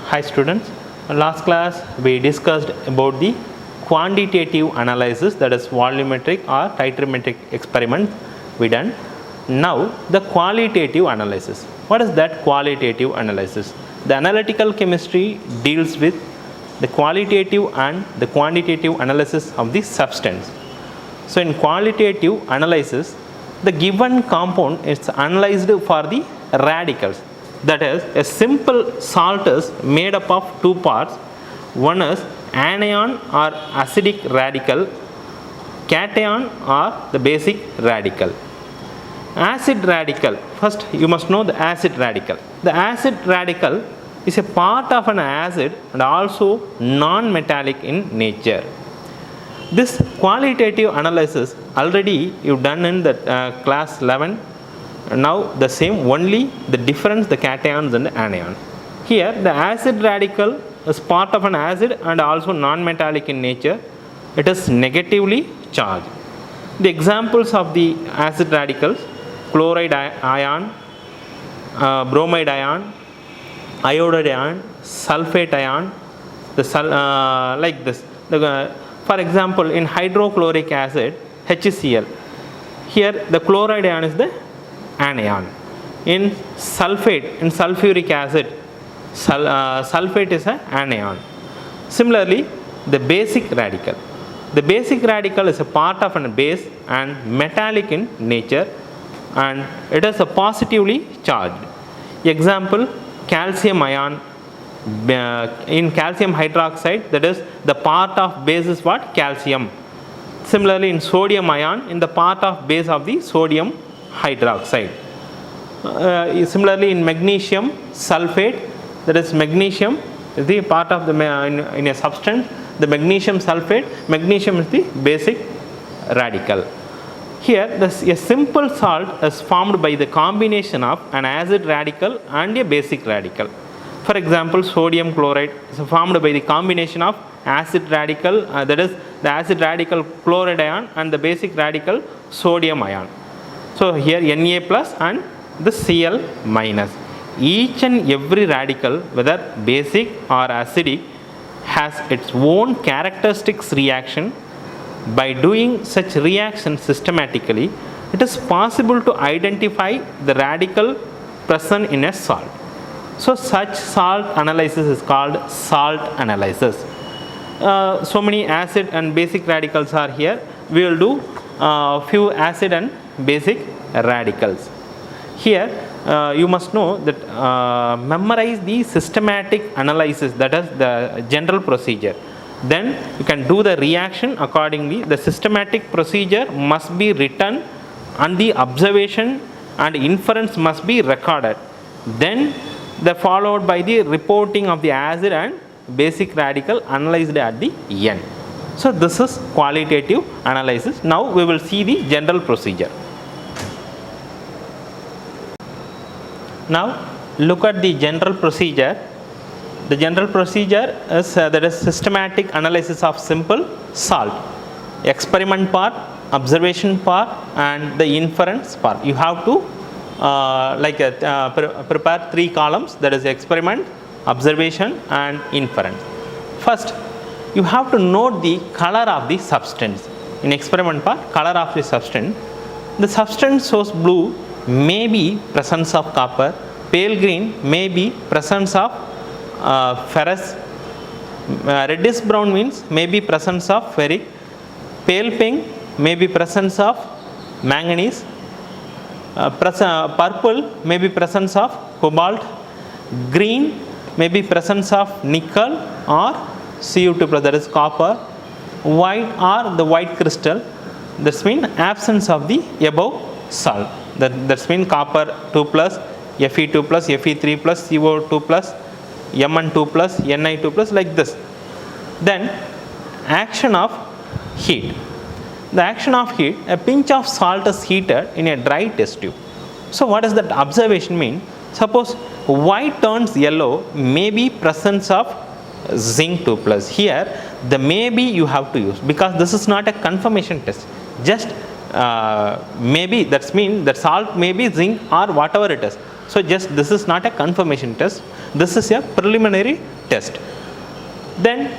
Hi students, last class we discussed about the quantitative analysis, that is volumetric or titrometric experiment we done. Now the qualitative analysis. What is that qualitative analysis? The analytical chemistry deals with the qualitative and the quantitative analysis of the substance. So in qualitative analysis, the given compound is analyzed for the radicals. That is, a simple salt is made up of two parts. One is anion or acidic radical, cation or the basic radical. Acid radical, first you must know the acid radical. The acid radical is a part of an acid and also non-metallic in nature. This qualitative analysis already you done in the class 11. Now the same, only the difference the cations and the anion. Here the acid radical is part of an acid and also non-metallic in nature. It is negatively charged. The examples of the acid radicals: chloride ion, bromide ion, iodide ion, sulphate ion, like this. For example, in hydrochloric acid HCl, here the chloride ion is the anion. In sulphate, in sulfuric acid, sulphate is an anion. Similarly, the basic radical. The basic radical is a part of a base and metallic in nature, and it is a positively charged. Example, calcium ion. In calcium hydroxide, that is the part of base is what? Calcium. Similarly, in sodium ion, in the part of base of the sodium hydroxide. Similarly, in magnesium sulphate, that is magnesium is the part of the in a substance, the magnesium sulphate. Magnesium is the basic radical. Here a simple salt is formed by the combination of an acid radical and a basic radical. For example, sodium chloride is formed by the combination of acid radical, that is the acid radical chloride ion, and the basic radical sodium ion. So here Na plus and the Cl minus. Each and every radical, whether basic or acidic, has its own characteristics reaction. By doing such reaction systematically, it is possible to identify the radical present in a salt. So such salt analysis is called salt analysis. So many acid and basic radicals are here. We will do few acid and basic radicals. Here you must know that memorize the systematic analysis, that is the general procedure. Then you can do the reaction accordingly. The systematic procedure must be written and the observation and inference must be recorded. Then followed by the reporting of the acid and basic radical analyzed at the end. So this is qualitative analysis. Now we will see the general procedure. Now look at the general procedure. The general procedure is that is systematic analysis of simple salt. Experiment part, observation part, and the inference part. You have to prepare three columns, that is experiment, observation and inference. First, you have to note the color of the substance. In experiment part, color of the substance. The substance shows blue may be presence of copper, pale green may be presence of ferrous, reddish brown means may be presence of ferric, pale pink may be presence of manganese, purple may be presence of cobalt, green may be presence of nickel or Cu2+, that is copper, white or the white crystal, that means absence of the above salt. That means copper 2+, Fe2+, Fe3+, CO2+, Mn2+, Ni2+, like this. Then action of heat. The action of heat, a pinch of salt is heated in a dry test tube. So what does that observation mean? Suppose white turns yellow, may be presence of zinc 2+. Here the maybe you have to use, because this is not a confirmation test. Just maybe, that means that salt may be zinc or whatever it is. So just this is not a confirmation test. This is a preliminary test. Then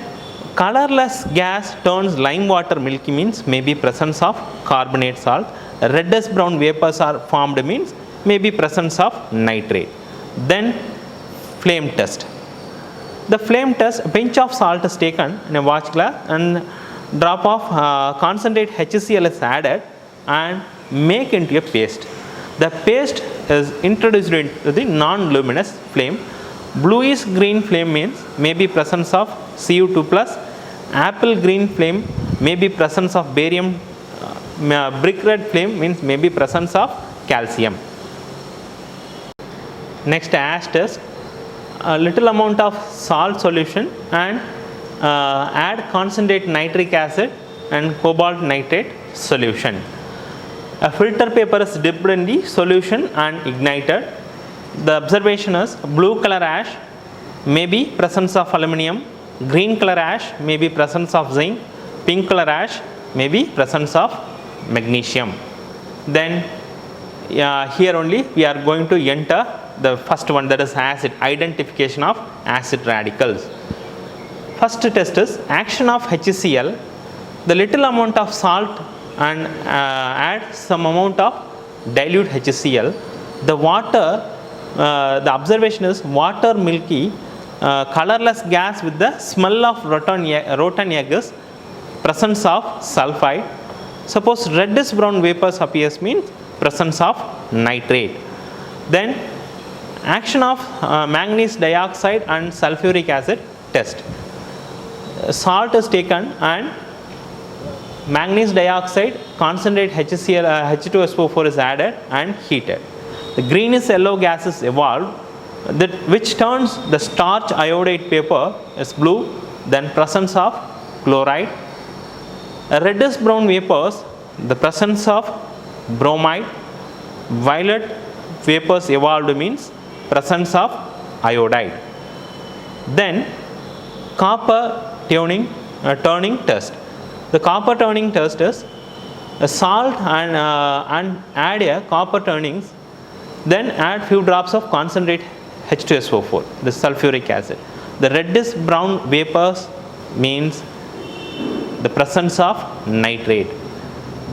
colorless gas turns lime water milky means maybe presence of carbonate salt. Reddish brown vapors are formed means maybe presence of nitrate. Then flame test. The flame test, a pinch of salt is taken in a watch glass and drop of concentrate HCl is added and make into a paste. The paste is introduced into the non-luminous flame. Bluish green flame means maybe presence of Cu2 plus. Apple green flame may be presence of barium. Brick red flame means maybe presence of calcium. Next ash test. A little amount of salt solution and add concentrate nitric acid and cobalt nitrate solution. A filter paper is dipped in the solution and ignited. The observation is blue color ash may be presence of aluminum, green color ash may be presence of zinc, pink color ash may be presence of magnesium. Then here only we are going to enter the first one, that is acid, identification of acid radicals. First test is action of HCl. The little amount of salt and add some amount of dilute HCl. The water, the observation is water milky, colorless gas with the smell of rotten egg is presence of sulphide. Suppose reddish brown vapors appears means presence of nitrate. Then action of manganese dioxide and sulfuric acid test. Salt is taken and manganese dioxide concentrate H2SO4 is added and heated. The greenish yellow gas is evolved which turns the starch iodide paper is blue, then presence of chloride. Reddish brown vapors, the presence of bromide. Violet vapors evolved means presence of iodide. Then copper turning test. The copper turning test is a salt and add a copper turnings, then add few drops of concentrate H2SO4, the sulfuric acid. The reddish brown vapors means the presence of nitrate.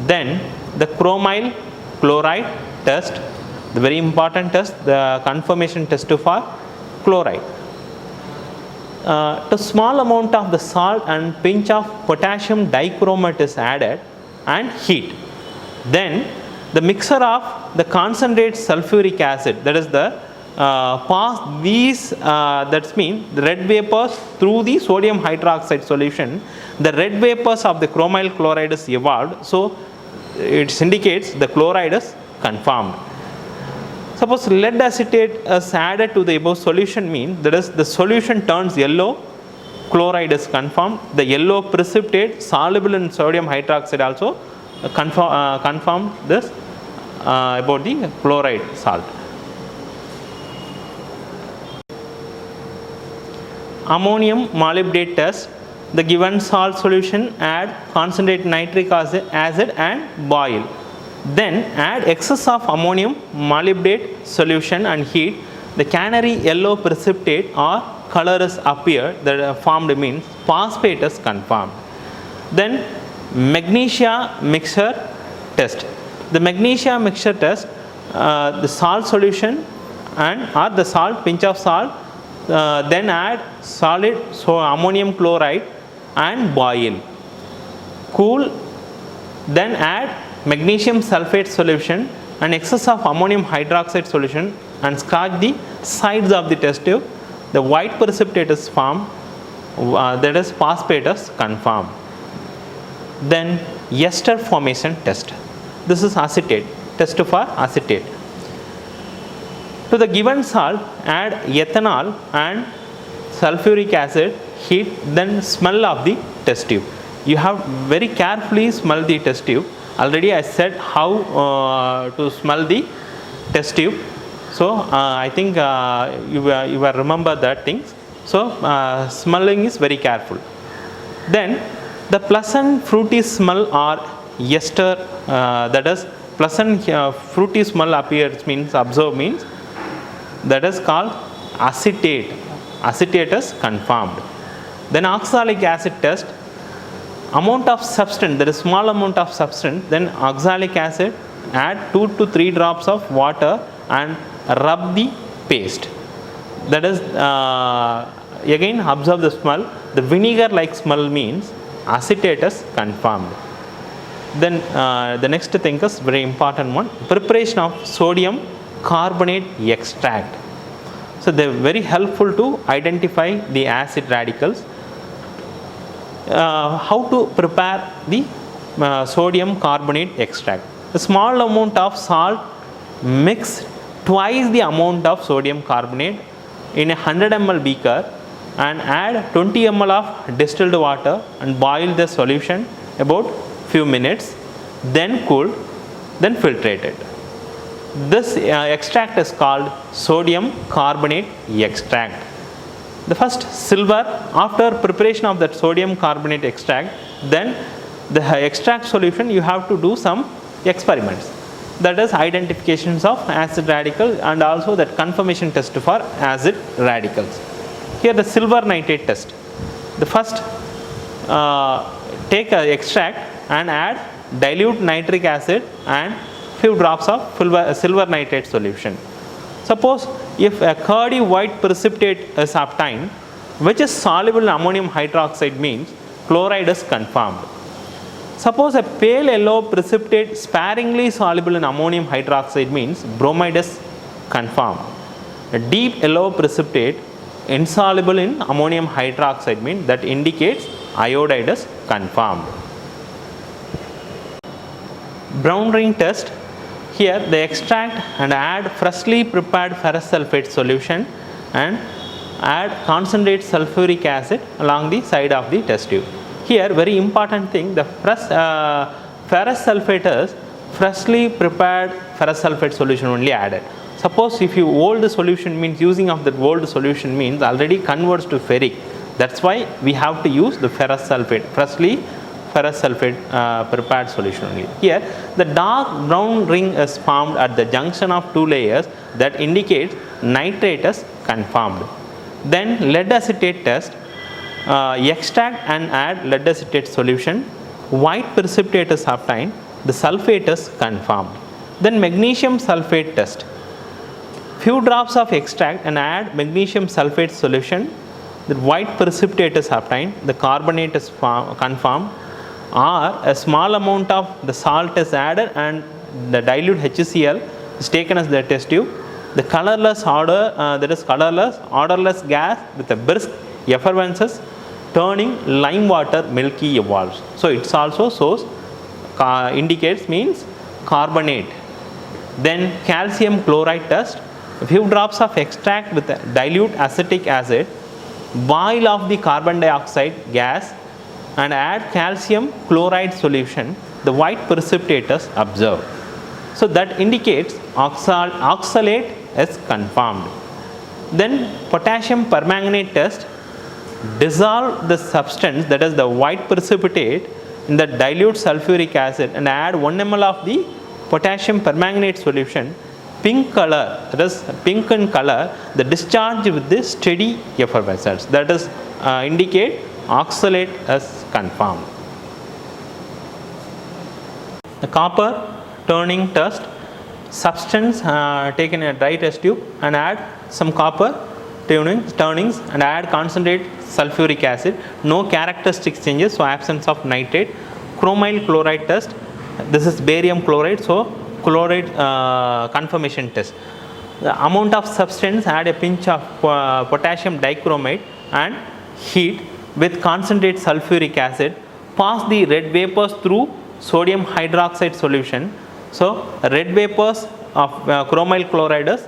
Then the chromyl chloride test, the very important test, the confirmation test for chloride. To small amount of the salt and pinch of potassium dichromate is added and heat. Then the mixture of the concentrate sulfuric acid, that is the that means the red vapors through the sodium hydroxide solution, the red vapors of the chromyl chloride is evolved, so it indicates the chloride is confirmed. Suppose lead acetate is added to the above solution means, that is the solution turns yellow, chloride is confirmed. The yellow precipitate soluble in sodium hydroxide also confirmed this about the chloride salt. Ammonium molybdate test. The given salt solution, add concentrate nitric acid and boil. Then add excess of ammonium molybdate solution and heat. The canary yellow precipitate or color is appeared, that formed means phosphate is confirmed. Then magnesia mixture test. The magnesia mixture test, the salt solution or the salt, pinch of salt, then add solid ammonium chloride and boil. Cool, then add magnesium sulphate solution and excess of ammonium hydroxide solution and scratch the sides of the test tube. The white precipitate is formed, that is phosphate is confirmed. Then ester formation test. This is acetate, test for acetate. To the given salt, add ethanol and sulfuric acid, heat, then smell of the test tube. You have very carefully smell the test tube. Already I said how to smell the test tube. So I think you will remember that things. So smelling is very careful. Then the pleasant fruity smell or ester, that is pleasant fruity smell appears means, observe means, that is called acetate acetate is confirmed. Then oxalic acid test, amount of substance, there is small amount of substance, then oxalic acid, add 2 to 3 drops of water and rub the paste. That is, again observe the smell, the vinegar like smell means acetate is confirmed. Then the next thing is very important one, preparation of sodium carbonate extract. So they are very helpful to identify the acid radicals. How to prepare the sodium carbonate extract? A small amount of salt, mix twice the amount of sodium carbonate in a 100 ml beaker and add 20 ml of distilled water and boil the solution about few minutes, then cool, then filtrated. This extract is called sodium carbonate extract. The first silver, after preparation of that sodium carbonate extract, then the extract solution you have to do some experiments, that is identifications of acid radical and also that confirmation test for acid radicals. Here the silver nitrate test. The first take an extract and add dilute nitric acid and few drops of silver nitrate solution. Suppose if a curdy white precipitate is obtained which is soluble in ammonium hydroxide means chloride is confirmed. Suppose a pale yellow precipitate sparingly soluble in ammonium hydroxide means bromide is confirmed. A deep yellow precipitate insoluble in ammonium hydroxide means that indicates iodide is confirmed. Brown ring test. Here they extract and add freshly prepared ferrous sulphate solution and add concentrate sulfuric acid along the side of the test tube. Here very important thing, the ferrous sulphate is freshly prepared ferrous sulphate solution only added. Suppose if you old solution means using of that old solution means already converts to ferric. That's why we have to use the ferrous sulphate, freshly ferrous sulphate prepared solution only. Here the dark brown ring is formed at the junction of two layers that indicates nitrate is confirmed. Then lead acetate test, extract and add lead acetate solution, white precipitate is obtained, the sulphate is confirmed. Then magnesium sulphate test, few drops of extract and add magnesium sulphate solution, the white precipitate is obtained, the carbonate is confirmed, or a small amount of the salt is added and the dilute HCl is taken as the test tube. The colorless odorless gas with a brisk effervescence turning lime water milky evolves. So it's also shows indicates means carbonate. Then calcium chloride test, a few drops of extract with dilute acetic acid, boil off the carbon dioxide gas and add calcium chloride solution, the white precipitate is observed. So that indicates oxalate is confirmed. Then potassium permanganate test, dissolve the substance, that is the white precipitate, in the dilute sulfuric acid and add 1 ml of the potassium permanganate solution, pink color, that is pink in color, the discharge with this steady effervescence, that is indicate oxalate is confirmed. The copper turning test, substance taken in a dry test tube and add some copper turnings and add concentrate sulfuric acid, no characteristic changes, so absence of nitrate. Chromyl chloride test, this is barium chloride, so chloride confirmation test. The amount of substance, add a pinch of potassium dichromate and heat with concentrate sulfuric acid, pass the red vapors through sodium hydroxide solution. So red vapors of chromyl chloride is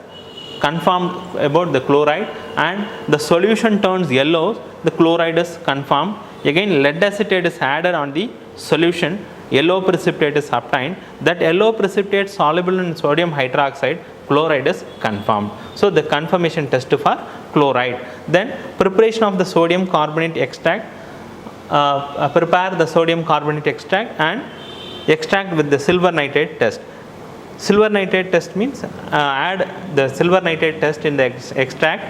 confirmed about the chloride and the solution turns yellow, the chloride is confirmed. Again lead acetate is added on the solution, yellow precipitate is obtained, that yellow precipitate soluble in sodium hydroxide, chloride is confirmed. So the confirmation test for chloride. Then preparation of the sodium carbonate extract, prepare the sodium carbonate extract and extract with the silver nitrate test. Silver nitrate test means add the silver nitrate test in the extract.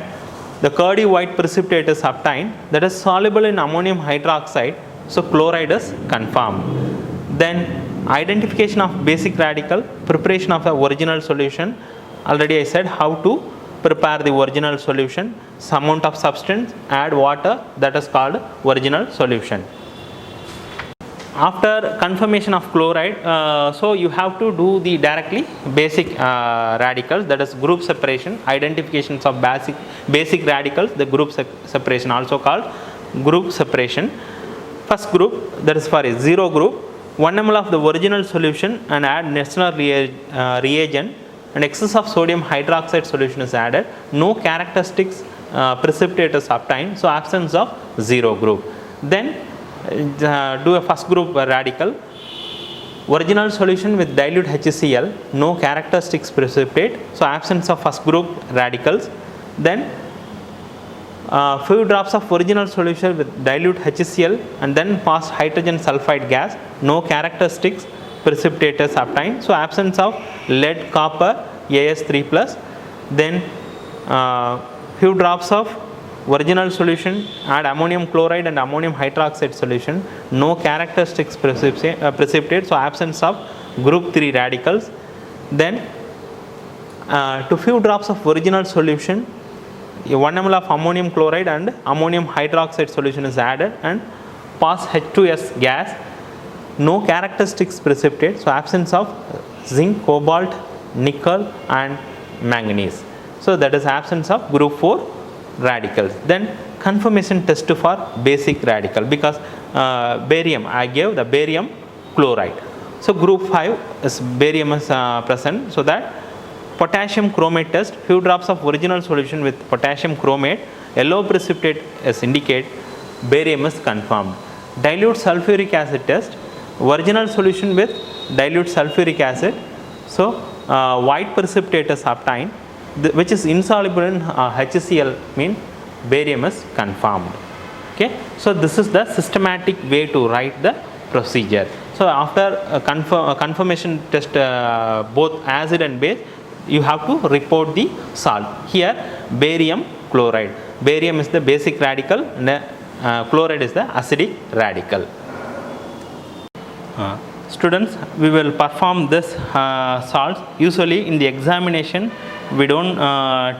the curdy white precipitate is obtained that is soluble in ammonium hydroxide, so chloride is confirmed. Then identification of basic radical, preparation of the original solution. Already I said how to prepare the original solution. Some amount of substance, add water, that is called original solution. After confirmation of chloride, so you have to do the directly basic radicals, that is group separation, identifications of basic radicals, the group separation, also called group separation. First group, that is for a zero group, 1 ml of the original solution and add Nessler reagent, and excess of sodium hydroxide solution is added. No characteristics precipitate is obtained, so absence of zero group. Then do a first group radical, original solution with dilute HCl, no characteristics precipitate, so absence of first group radicals. Then few drops of original solution with dilute HCl and then pass hydrogen sulphide gas, no characteristics precipitate is obtained, so absence of lead copper As3 plus. Then few drops of original solution, add ammonium chloride and ammonium hydroxide solution, no characteristics precipitate, so absence of group 3 radicals. Then to few drops of original solution, 1 ml of ammonium chloride and ammonium hydroxide solution is added and pass H2S gas, no characteristics precipitate, so absence of zinc, cobalt, nickel and manganese, so that is absence of group 4 radicals. Then confirmation test for basic radical, because barium, I gave the barium chloride, so group 5 is barium is present, so that potassium chromate test, few drops of original solution with potassium chromate, yellow precipitate is indicate, barium is confirmed. Dilute sulfuric acid test, original solution with dilute sulfuric acid, so white precipitate is obtained, which is insoluble in HCl, mean barium is confirmed. Okay, so this is the systematic way to write the procedure. So after confirmation test both acid and base, you have to report the salt. Here barium chloride, barium is the basic radical and chloride is the acidic radical. Students, we will perform this salts. Usually in the examination we don't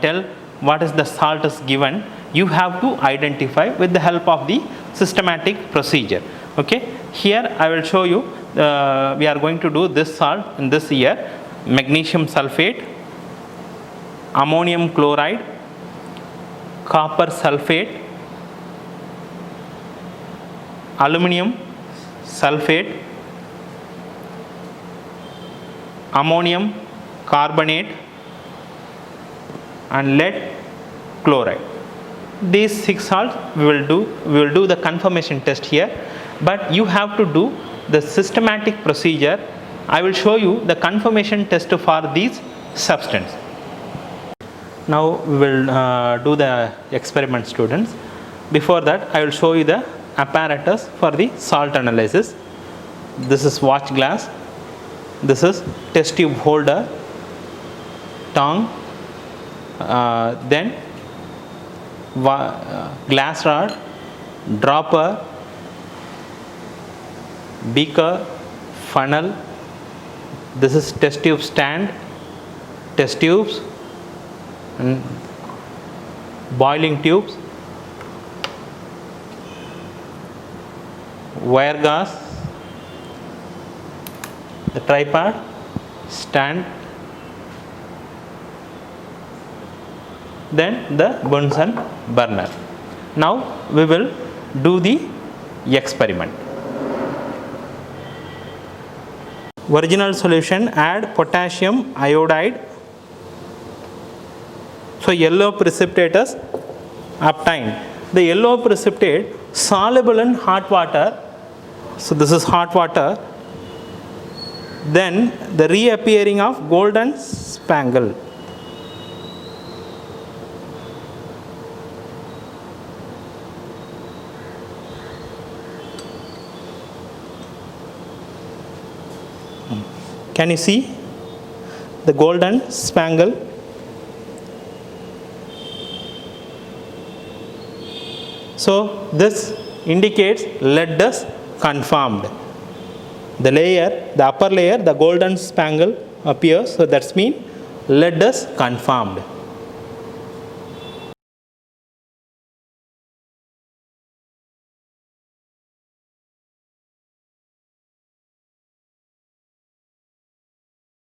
tell what is the salt is given, you have to identify with the help of the systematic procedure. Okay, here I will show you, we are going to do this salt in this year: magnesium sulphate, ammonium chloride, copper sulphate, aluminum sulphate, ammonium carbonate and lead chloride. These 6 salts we will do the confirmation test here, but you have to do the systematic procedure. I will show you the confirmation test for these substance. Now we will do the experiment, students. Before that I will show you the apparatus for the salt analysis. This is watch glass, this is test tube holder, tongue, then glass rod, dropper, beaker, funnel. This is test tube stand, test tubes and boiling tubes, wire gas, the tripod, stand, then the Bunsen burner. Now we will do the experiment. Original solution, add potassium iodide, so yellow precipitate is obtained. The yellow precipitate soluble in hot water, so this is hot water. Then the reappearing of golden spangle. Can you see the golden spangle? So this indicates lead is conformed. The layer, the upper layer, the golden spangle appears, so that's mean lead is conformed.